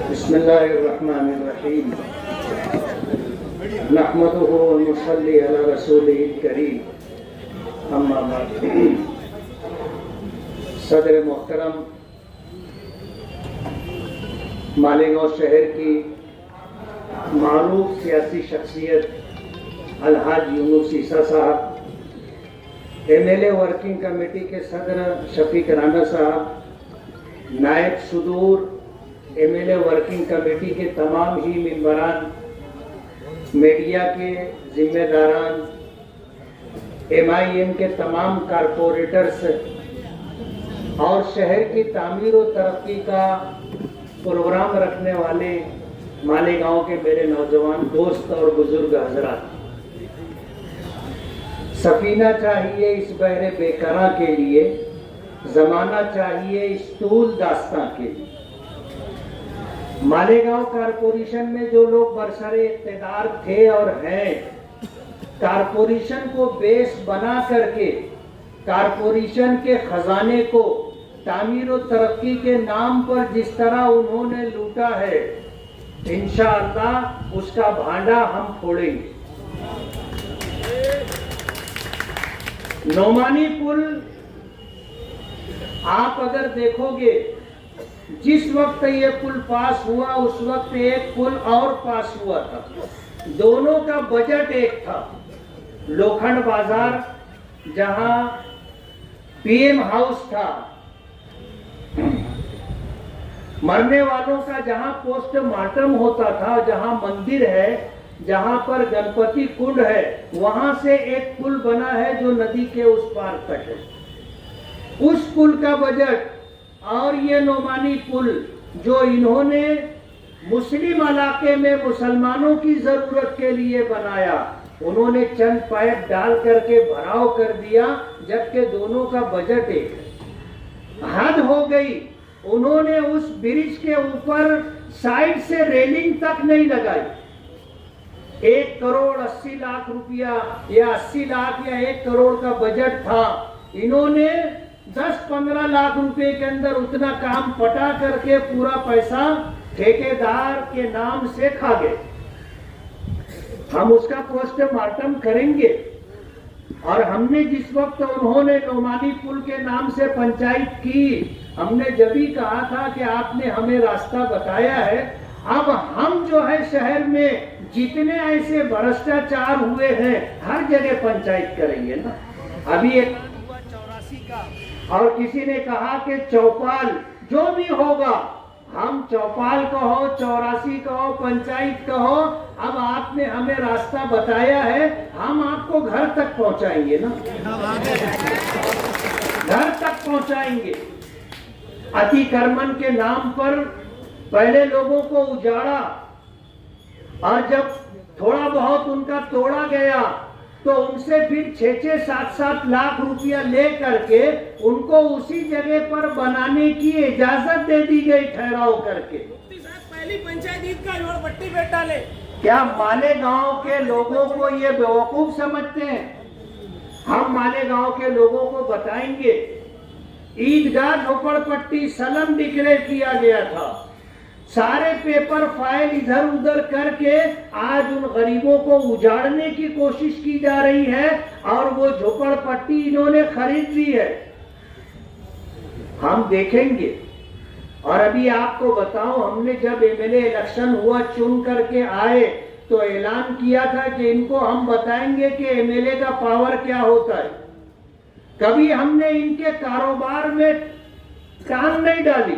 बिस्मिल्लाहिर्रहमानिर्रहीम नहमदुहु व नुसल्ली अला रसूलिहिल करीम अम्मा बाद। सदर मोहतरम मालेगांव शहर की मारूफ सियासी शख्सियत अलहाज यूनुस ईसा साहब, MLA वर्किंग कमेटी के सदर शफीक राना साहब, नायब सुदूर MLA वर्किंग कमेटी के तमाम ही मेंबरान, मीडिया के जिम्मेदारान, MIM के तमाम कारपोरेटर्स और शहर की तामीर और तरक्की का प्रोग्राम रखने वाले मालेगांव के मेरे नौजवान दोस्त और बुजुर्ग हजरात, सफीना चाहिए इस बहरे बेकरां के लिए, जमाना चाहिए इस तूल दास्तां के लिए। मालेगांव कारपोरेशन में जो लोग बरसरे इक़्तिदार थे और हैं, कारपोरेशन को बेस बना करके कारपोरेशन के खजाने को तामीर और तरक्की के नाम पर जिस तरह उन्होंने लूटा है, इंशाअल्लाह उसका भांडा हम फोड़ेंगे। नोमानी पुल आप अगर देखोगे, जिस वक्त ये पुल पास हुआ उस वक्त एक पुल और पास हुआ था, दोनों का बजट एक था। लोखंड बाजार जहां PM हाउस था, मरने वालों का जहां पोस्टमार्टम होता था, जहां मंदिर है, जहां पर गणपति कुंड है, वहां से एक पुल बना है जो नदी के उस पार तक है। उस पुल का बजट और ये नोमानी पुल जो इन्होंने मुस्लिम इलाके में मुसलमानों की जरूरत के लिए बनाया, उन्होंने चंद पाइप डाल करके भराव कर दिया, जबकि दोनों का बजट एक है। हद हो गई, उन्होंने उस ब्रिज के ऊपर साइड से रेलिंग तक नहीं लगाई। 1 करोड़ 80 लाख रुपया या 80 लाख या 1 करोड़ का बजट था, इन्होंने 10-15 लाख रुपए के अंदर उतना काम पटा करके पूरा पैसा ठेकेदार के नाम से खा गए। हम उसका पोस्टमार्टम करेंगे। और हमने जिस वक्त उन्होंने नोमानी पुल के नाम से पंचायत की, हमने जब भी कहा था कि आपने हमें रास्ता बताया है, अब हम जो है शहर में जितने ऐसे भ्रष्टाचार हुए हैं हर जगह पंचायत करेंगे ना। अभी एक 84 का, और किसी ने कहा कि चौपाल जो भी होगा, हम चौपाल कहो, 84 कहो, पंचायत कहो, अब आपने हमें रास्ता बताया है, हम आपको घर तक पहुंचाएंगे ना, घर तक पहुंचाएंगे। अतिक्रमण के नाम पर पहले लोगों को उजाड़ा, और जब थोड़ा बहुत उनका तोड़ा गया तो उनसे फिर 6-6, 7-7 लाख रुपया ले करके उनको उसी जगह पर बनाने की इजाजत दे दी गई ठहराव करके। पहली पंचायत ईद का जोड़ पट्टी पे डाले। क्या मालेगांव के लोगों को ये बेवकूफ समझते हैं? हम मालेगांव के लोगों को बताएंगे, ईदगाह झोपड़पट्टी सलम डिक्लेयर किया गया था, सारे पेपर फाइल इधर उधर करके आज उन गरीबों को उजाड़ने की कोशिश की जा रही है, और वो झोपड़पट्टी इन्होंने खरीद ली है। हम देखेंगे। और अभी आपको बताऊं, हमने जब MLA इलेक्शन हुआ, चुन करके आए, तो ऐलान किया था कि इनको हम बताएंगे कि MLA का पावर क्या होता है। कभी हमने इनके कारोबार में कान नहीं डाली,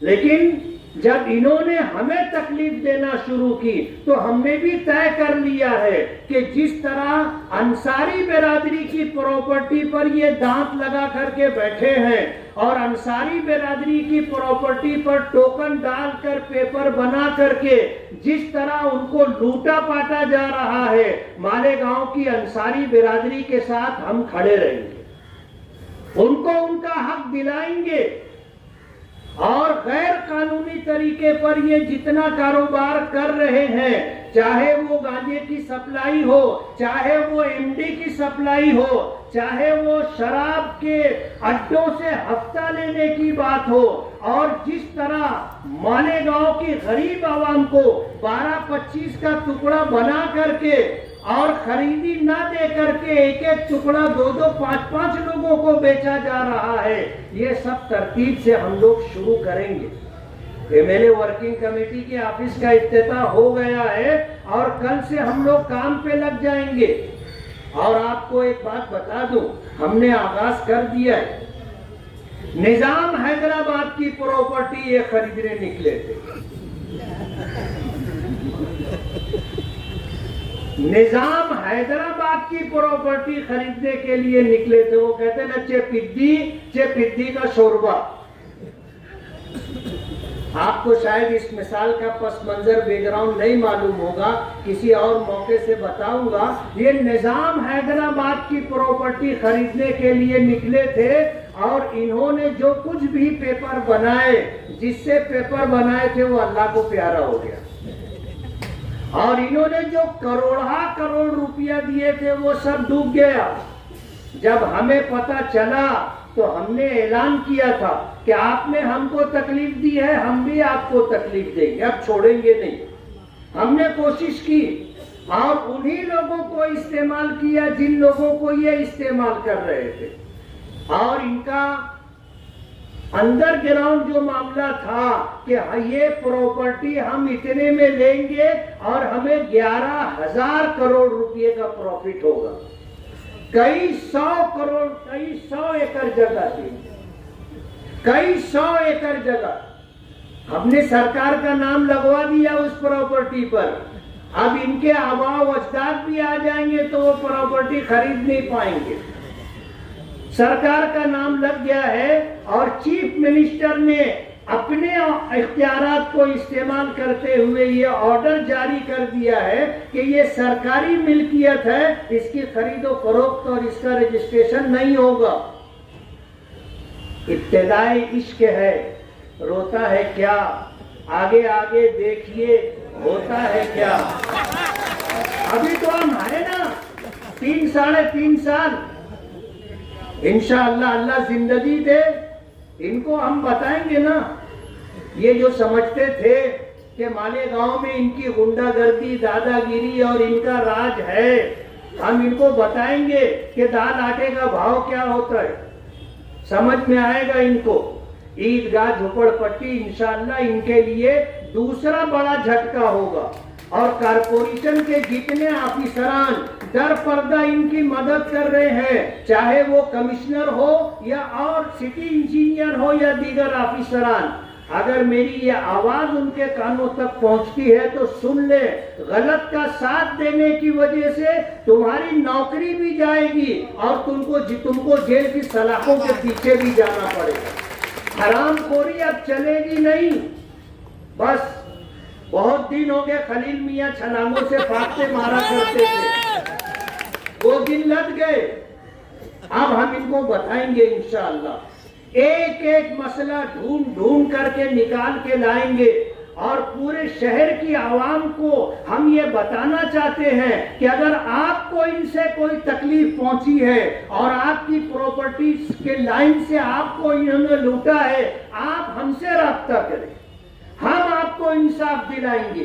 लेकिन जब इन्होंने हमें तकलीफ देना शुरू की तो हमने भी तय कर लिया है कि जिस तरह अंसारी बिरादरी की प्रॉपर्टी पर ये दांत लगा करके बैठे हैं, और अंसारी बिरादरी की प्रॉपर्टी पर टोकन डालकर पेपर बना करके जिस तरह उनको लूटा पाटा जा रहा है, मालेगांव की अंसारी बिरादरी के साथ हम खड़े रहेंगे, उनको उनका हक दिलाएंगे। और गैर कानूनी तरीके पर ये जितना कारोबार कर रहे हैं, चाहे वो गांजे की सप्लाई हो, चाहे वो एमडी की सप्लाई हो, चाहे वो शराब के अड्डों से हफ्ता लेने की बात हो, और जिस तरह मालेगांव की गरीब आवाम को 12-25 का टुकड़ा बना करके और खरीदी ना दे करके एक एक टुकड़ा 2-2, 5-5 लोगों को बेचा जा रहा है, ये सब तरतीब से हम लोग शुरू करेंगे। एमएलए वर्किंग कमेटी के ऑफिस का इफ्तिताह हो गया है और कल से हम लोग काम पे लग जाएंगे। और आपको एक बात बता दूं, हमने आगाज कर दिया है। निजाम हैदराबाद की प्रॉपर्टी ये खरीदने निकले थे। निजाम हैदराबाद की प्रॉपर्टी खरीदने के लिए निकले थे। वो कहते ना चे पिद्दी का शोरबा। आपको शायद इस मिसाल का पस मंजर बैकग्राउंड नहीं मालूम होगा, किसी और मौके से बताऊंगा। ये निजाम हैदराबाद की प्रॉपर्टी खरीदने के लिए निकले थे और इन्होंने जो कुछ भी पेपर बनाए, जिससे पेपर बनाए थे वो अल्लाह को प्यारा हो गया। और इन्होंने जो करोड़ रुपया दिए थे वो सब डूब गया। जब हमें पता चला तो हमने ऐलान किया था कि आपने हमको तकलीफ दी है, हम भी आपको तकलीफ देंगे, अब छोड़ेंगे नहीं। हमने कोशिश की और उन्हीं लोगों को इस्तेमाल किया जिन लोगों को ये इस्तेमाल कर रहे थे। और इनका अंडरग्राउंड जो मामला था कि ये प्रॉपर्टी हम इतने में लेंगे और हमें 11,000 करोड़ रुपए का प्रॉफिट होगा। कई सौ एकड़ जगह थी, कई 100 एकड़ जगह। हमने सरकार का नाम लगवा दिया उस प्रॉपर्टी पर। अब इनके आबाओ अजदाद भी आ जाएंगे तो वो प्रॉपर्टी खरीद नहीं पाएंगे। सरकार का नाम लग गया है और चीफ मिनिस्टर ने अपने इख्तियारात को इस्तेमाल करते हुए ये ऑर्डर जारी कर दिया है कि ये सरकारी मिल्कियत है, इसकी खरीदो फरोख्त और इसका रजिस्ट्रेशन नहीं होगा। इब्तिदाई इश्क है, रोता है क्या, आगे आगे देखिए होता है क्या। अभी तो हम है ना 3-3.5 साल, इंशाअल्लाह अल्लाह जिंदगी दे, इनको हम बताएंगे ना। ये जो समझते थे कि मालेगांव में इनकी गुंडागर्दी, दादागिरी और इनका राज है, हम इनको बताएंगे कि दाल आटे का भाव क्या होता है, समझ में आएगा इनको। ईदगाह झोपड़पट्टी इंशाअल्लाह इनके लिए दूसरा बड़ा झटका होगा। और कारपोरेशन के जितने ऑफिसरान दर पर्दा इनकी मदद कर रहे हैं, चाहे वो कमिश्नर हो या और सिटी इंजीनियर हो या दीगर ऑफिसरान, अगर मेरी ये आवाज उनके कानों तक पहुंचती है तो सुन ले, गलत का साथ देने की वजह से तुम्हारी नौकरी भी जाएगी और तुमको जेल की सलाखों के पीछे भी जाना पड़ेगा। हरामखोरी अब चलेगी नहीं। बस बहुत दिन हो गए खलील मियां छलांगों से फांकते मारा करते थे, वो दिन लग गए। अब हम इनको बताएंगे इंशाअल्लाह, एक एक मसला ढूंढ करके निकाल के लाएंगे। और पूरे शहर की आवाम को हम ये बताना चाहते हैं कि अगर आपको इनसे कोई तकलीफ पहुंची है और आपकी प्रॉपर्टी के लाइन से आपको इन्होंने लूटा है, आप हमसे राब्ता करें, हम आपको इंसाफ दिलाएंगे।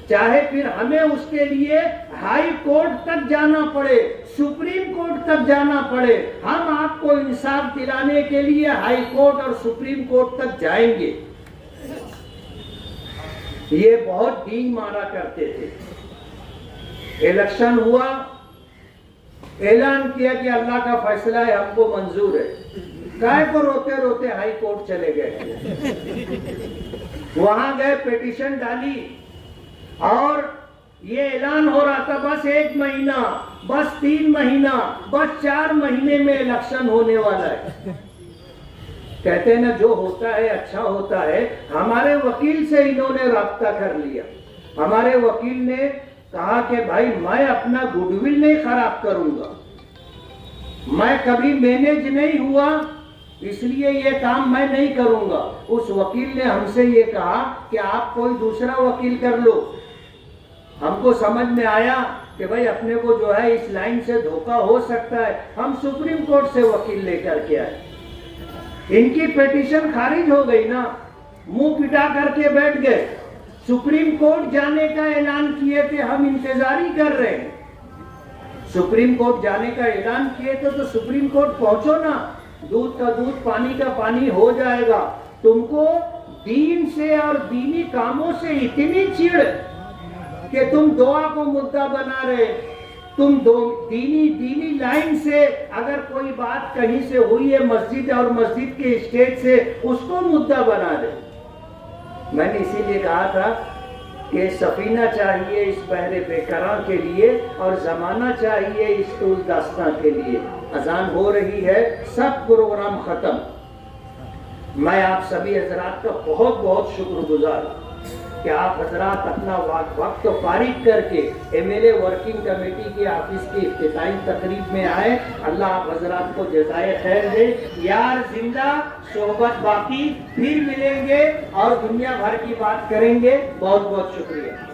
चाहे फिर हमें उसके लिए हाई कोर्ट तक जाना पड़े, सुप्रीम कोर्ट तक जाना पड़े, हम आपको इंसाफ दिलाने के लिए हाई कोर्ट और सुप्रीम कोर्ट तक जाएंगे। ये बहुत डींग मारा करते थे। इलेक्शन हुआ, ऐलान किया कि अल्लाह का फैसला है, हमको मंजूर है। काय को रोते रोते हाई कोर्ट चले गए, वहां गए, पिटीशन डाली और ये ऐलान हो रहा था बस 1 महीना, बस 3 महीना, बस 4 महीने में इलेक्शन होने वाला है। कहते हैं ना जो होता है अच्छा होता है। हमारे वकील से इन्होंने राब्ता कर लिया। हमारे वकील ने कहा कि भाई मैं अपना गुडविल नहीं खराब करूंगा, मैं कभी मैनेज नहीं हुआ इसलिए ये काम मैं नहीं करूंगा। उस वकील ने हमसे ये कहा कि आप कोई दूसरा वकील कर लो। हमको समझ में आया कि भाई अपने को जो है इस लाइन से धोखा हो सकता है, हम सुप्रीम कोर्ट से वकील लेकर के आए। इनकी पिटीशन खारिज हो गई ना, मुंह पिटा करके बैठ गए। सुप्रीम कोर्ट जाने का ऐलान किए थे, हम इंतजारी कर रहे हैं। सुप्रीम कोर्ट जाने का ऐलान किए थे तो सुप्रीम कोर्ट पहुंचो ना, दूध का दूध पानी का पानी हो जाएगा। तुमको दीन से और दीनी कामों से इतनी चिढ़ कि तुम दुआ को मुद्दा बना रहे। तुम दीनी लाइन से अगर कोई बात कहीं से हुई है मस्जिद और मस्जिद के स्टेज से, उसको मुद्दा बना रहे। मैंने इसीलिए कहा था कि सफीना चाहिए इस बहरे बेकरां के लिए और जमाना चाहिए इस तूल दास्तां के लिए। अजान हो रही है, सब प्रोग्राम खत्म। मैं आप सभी हजरात का बहुत बहुत शुक्रगुजार हूँ कि आप हजरात अपना वक्त फारिग करके एमएलए वर्किंग कमेटी के ऑफिस की इफ्तिताई तकरीब में आए। अल्लाह आप हजरात को जज़ाए खैर दे। यार जिंदा सोहबत बाकी, फिर मिलेंगे और दुनिया भर की बात करेंगे। बहुत बहुत शुक्रिया।